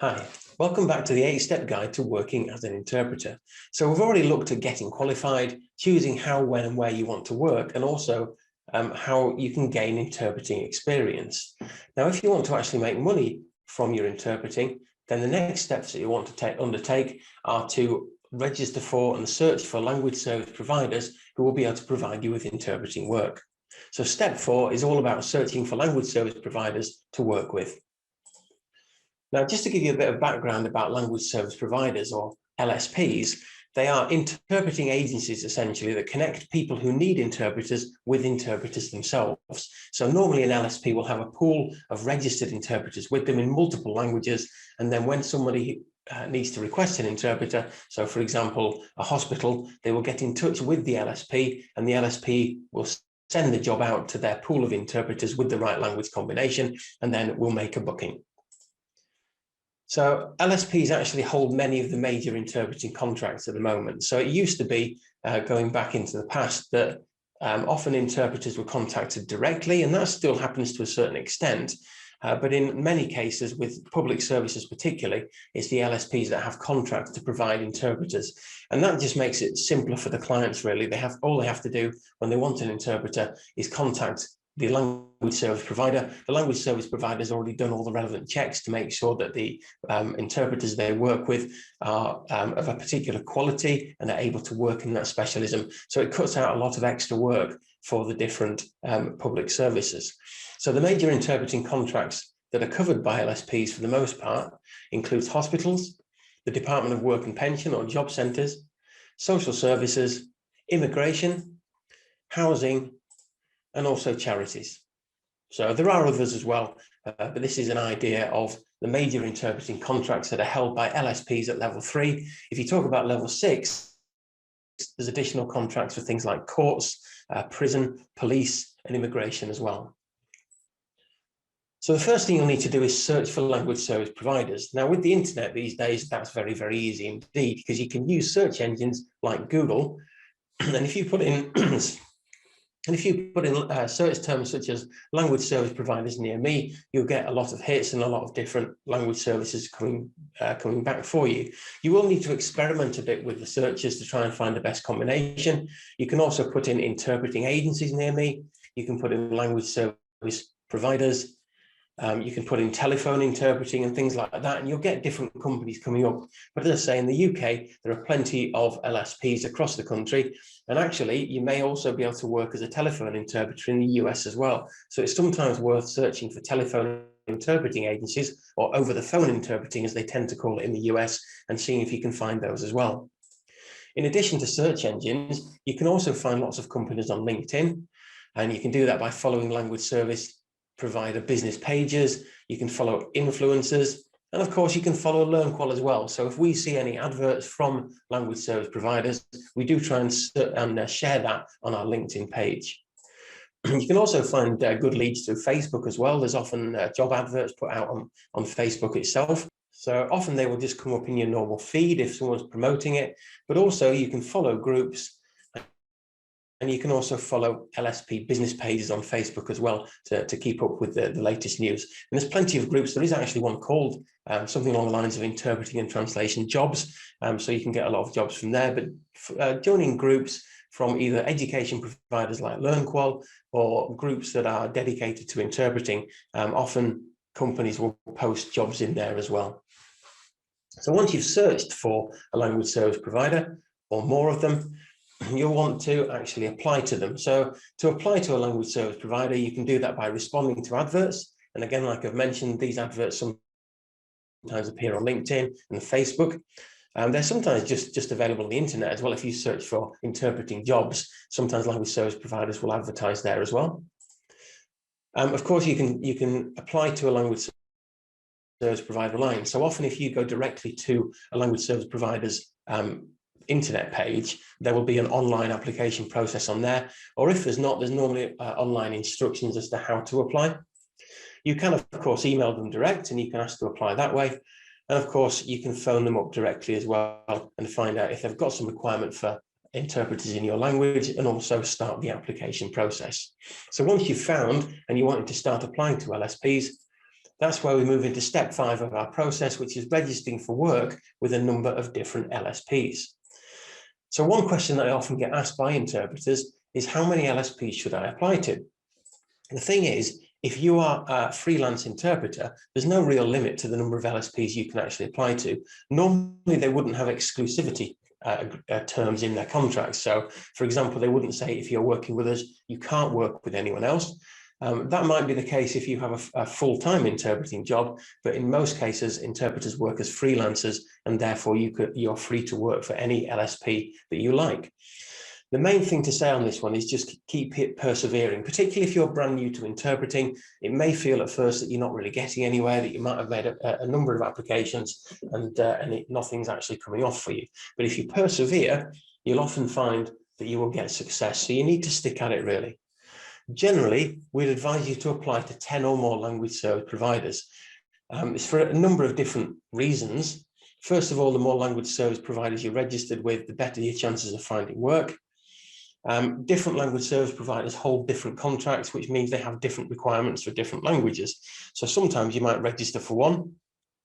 Hi, welcome back to the 8-step guide to working as an interpreter. So we've already looked at getting qualified, choosing how, when and where you want to work, and also how you can gain interpreting experience. Now, if you want to actually make money from your interpreting, then the next steps that you want to undertake are to register for and search for language service providers who will be able to provide you with interpreting work. So step 4 is all about searching for language service providers to work with. Now, just to give you a bit of background about language service providers, or LSPs, they are interpreting agencies essentially that connect people who need interpreters with interpreters themselves. So normally an LSP will have a pool of registered interpreters with them in multiple languages, and then when somebody needs to request an interpreter, so for example a hospital, they will get in touch with the LSP, and the LSP will send the job out to their pool of interpreters with the right language combination, and then we'll make a booking. So LSPs actually hold many of the major interpreting contracts at the moment. So it used to be, going back into the past, that often interpreters were contacted directly, and that still happens to a certain extent. But in many cases, with public services particularly, it's the LSPs that have contracts to provide interpreters. And that just makes it simpler for the clients, really. All they have to do when they want an interpreter is contact the language service provider. The language service provider has already done all the relevant checks to make sure that the interpreters they work with are of a particular quality and are able to work in that specialism. So it cuts out a lot of extra work for the different public services. So the major interpreting contracts that are covered by LSPs for the most part includes hospitals, the Department of Work and Pension or job centres, social services, immigration, housing, and also charities. So there are others as well, but this is an idea of the major interpreting contracts that are held by LSPs at level 3. If you talk about level 6, there's additional contracts for things like courts, prison, police, and immigration as well. So the first thing you'll need to do is search for language service providers. Now, with the internet these days, that's very, very easy indeed, because you can use search engines like Google, and if you put in search terms such as language service providers near me, you'll get a lot of hits and a lot of different language services coming back for you. You will need to experiment a bit with the searches to try and find the best combination. You can also put in interpreting agencies near me. You can put in language service providers. You can put in telephone interpreting and things like that, and you'll get different companies coming up. But as I say, in the UK, there are plenty of LSPs across the country. And actually, you may also be able to work as a telephone interpreter in the US as well. So it's sometimes worth searching for telephone interpreting agencies, or over the phone interpreting, as they tend to call it in the US, and seeing if you can find those as well. In addition to search engines, you can also find lots of companies on LinkedIn, and you can do that by following language service provider business pages. You can follow influencers, and of course you can follow LearnQual as well. So if we see any adverts from language service providers, we do try and share that on our LinkedIn page. You can also find good leads through Facebook as well. There's often job adverts put out on Facebook itself. So often they will just come up in your normal feed if someone's promoting it, but also you can follow groups. And you can also follow LSP business pages on Facebook as well to keep up with the latest news. And there's plenty of groups. There is actually one called something along the lines of interpreting and translation jobs. So you can get a lot of jobs from there. But joining groups from either education providers like LearnQual or groups that are dedicated to interpreting, often companies will post jobs in there as well. So once you've searched for a language service provider or more of them, you'll want to actually apply to them. So to apply to a language service provider, you can do that by responding to adverts. And again, like I've mentioned, these adverts sometimes appear on LinkedIn and Facebook. They're sometimes just available on the internet as well. If you search for interpreting jobs, sometimes language service providers will advertise there as well. Of course, you can apply to a language service provider line. So often if you go directly to a language service provider's internet page, there will be an online application process on there, or if there's not, there's normally online instructions as to how to apply. You can of course email them direct, and you can ask to apply that way, and of course you can phone them up directly as well and find out if they've got some requirement for interpreters in your language, and also start the application process. So once you've found and you wanted to start applying to LSPs, That's where we move into step 5 of our process, which is registering for work with a number of different LSPs. So one question that I often get asked by interpreters is, how many LSPs should I apply to? The thing is, if you are a freelance interpreter, there's no real limit to the number of LSPs you can actually apply to. Normally, they wouldn't have exclusivity terms in their contracts. So, for example, they wouldn't say, if you're working with us, you can't work with anyone else. That might be the case if you have a full-time interpreting job, but in most cases, interpreters work as freelancers, and therefore you're free to work for any LSP that you like. The main thing to say on this one is just keep it persevering, particularly if you're brand new to interpreting. It may feel at first that you're not really getting anywhere, that you might have made a number of applications and nothing's actually coming off for you. But if you persevere, you'll often find that you will get success. So you need to stick at it, really. Generally, we'd advise you to apply to 10 or more language service providers. It's for a number of different reasons. First of all, the more language service providers you're registered with, the better your chances of finding work. Different language service providers hold different contracts, which means they have different requirements for different languages. So sometimes you might register for one,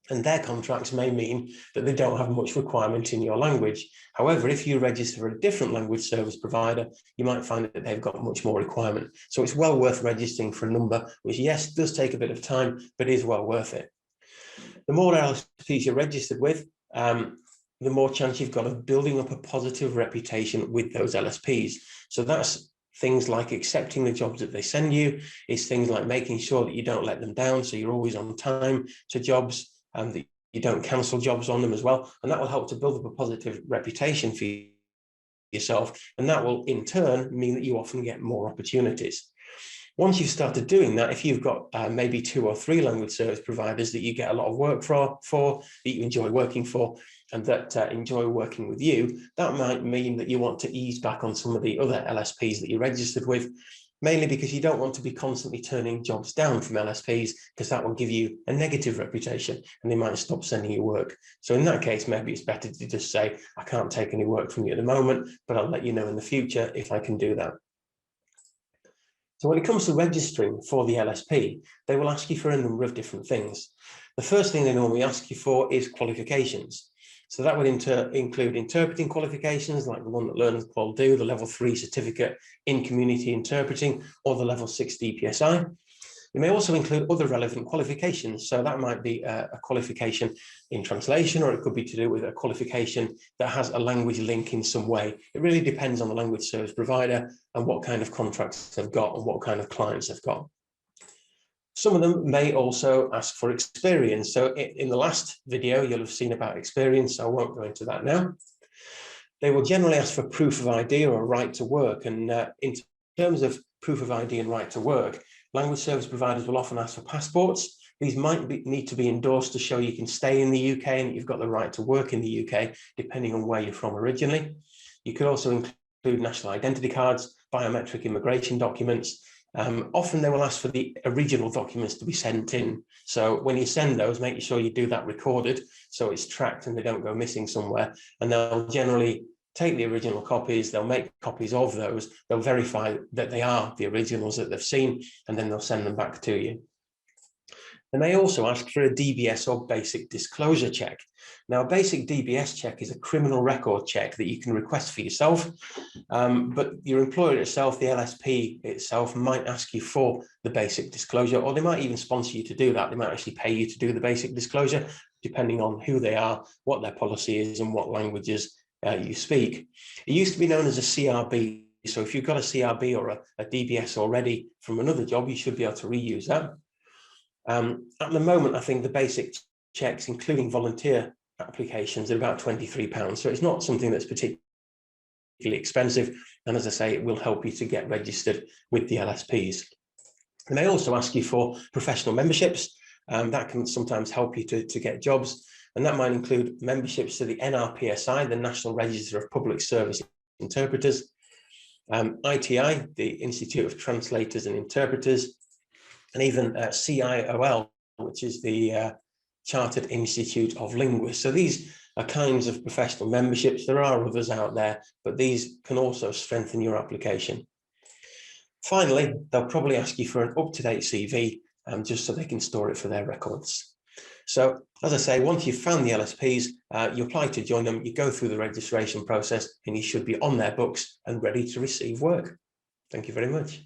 and their contracts may mean that they don't have much requirement in your language. However, if you register for a different language service provider, you might find that they've got much more requirement. So it's well worth registering for a number, which, yes, does take a bit of time, but is well worth it. The more LSPs you're registered with, the more chance you've got of building up a positive reputation with those LSPs. So that's things like accepting the jobs that they send you. It's things like making sure that you don't let them down, so you're always on time to jobs, and that you don't cancel jobs on them as well. And that will help to build up a positive reputation for yourself. And that will in turn mean that you often get more opportunities. Once you've started doing that, if you've got maybe 2 or 3 language service providers that you get a lot of work for, that you enjoy working for, and that enjoy working with you, that might mean that you want to ease back on some of the other LSPs that you're registered with, mainly because you don't want to be constantly turning jobs down from LSPs, because that will give you a negative reputation and they might stop sending you work. So in that case, maybe it's better to just say, I can't take any work from you at the moment, but I'll let you know in the future if I can do that. So when it comes to registering for the LSP, they will ask you for a number of different things. The first thing they normally ask you for is qualifications. So that would include interpreting qualifications, like the one that Learn Qual do, the level 3 certificate in community interpreting, or the level 6 DPSI. It may also include other relevant qualifications. So that might be a qualification in translation, or it could be to do with a qualification that has a language link in some way. It really depends on the language service provider and what kind of contracts they've got and what kind of clients they've got. Some of them may also ask for experience. So in the last video, you'll have seen about experience, so I won't go into that now. They will generally ask for proof of ID or a right to work. And in terms of proof of ID and right to work, language service providers will often ask for passports. These might need to be endorsed to show you can stay in the UK and you've got the right to work in the UK, depending on where you're from originally. You could also include national identity cards, biometric immigration documents. Often they will ask for the original documents to be sent in. So when you send those, make sure you do that recorded so it's tracked and they don't go missing somewhere. And they'll generally take the original copies, they'll make copies of those, they'll verify that they are the originals that they've seen, and then they'll send them back to you. They may also ask for a DBS or basic disclosure check. Now, a basic DBS check is a criminal record check that you can request for yourself, but your employer itself, the LSP itself, might ask you for the basic disclosure, or they might even sponsor you to do that. They might actually pay you to do the basic disclosure, depending on who they are, what their policy is, and what languages you speak. It used to be known as a CRB. So if you've got a CRB or a DBS already from another job, you should be able to reuse that. At the moment, I think the basic checks, including volunteer applications, are about £23. So it's not something that's particularly expensive. And as I say, it will help you to get registered with the LSPs. And they also ask you for professional memberships. That can sometimes help you to get jobs. And that might include memberships to the NRPSI, the National Register of Public Service Interpreters, ITI, the Institute of Translators and Interpreters, and even CIOL, which is the Chartered Institute of Linguists. So these are kinds of professional memberships. There are others out there, but these can also strengthen your application. Finally, they'll probably ask you for an up-to-date CV. just so they can store it for their records. So, as I say, once you've found the LSPs, you apply to join them, you go through the registration process, and you should be on their books and ready to receive work. Thank you very much.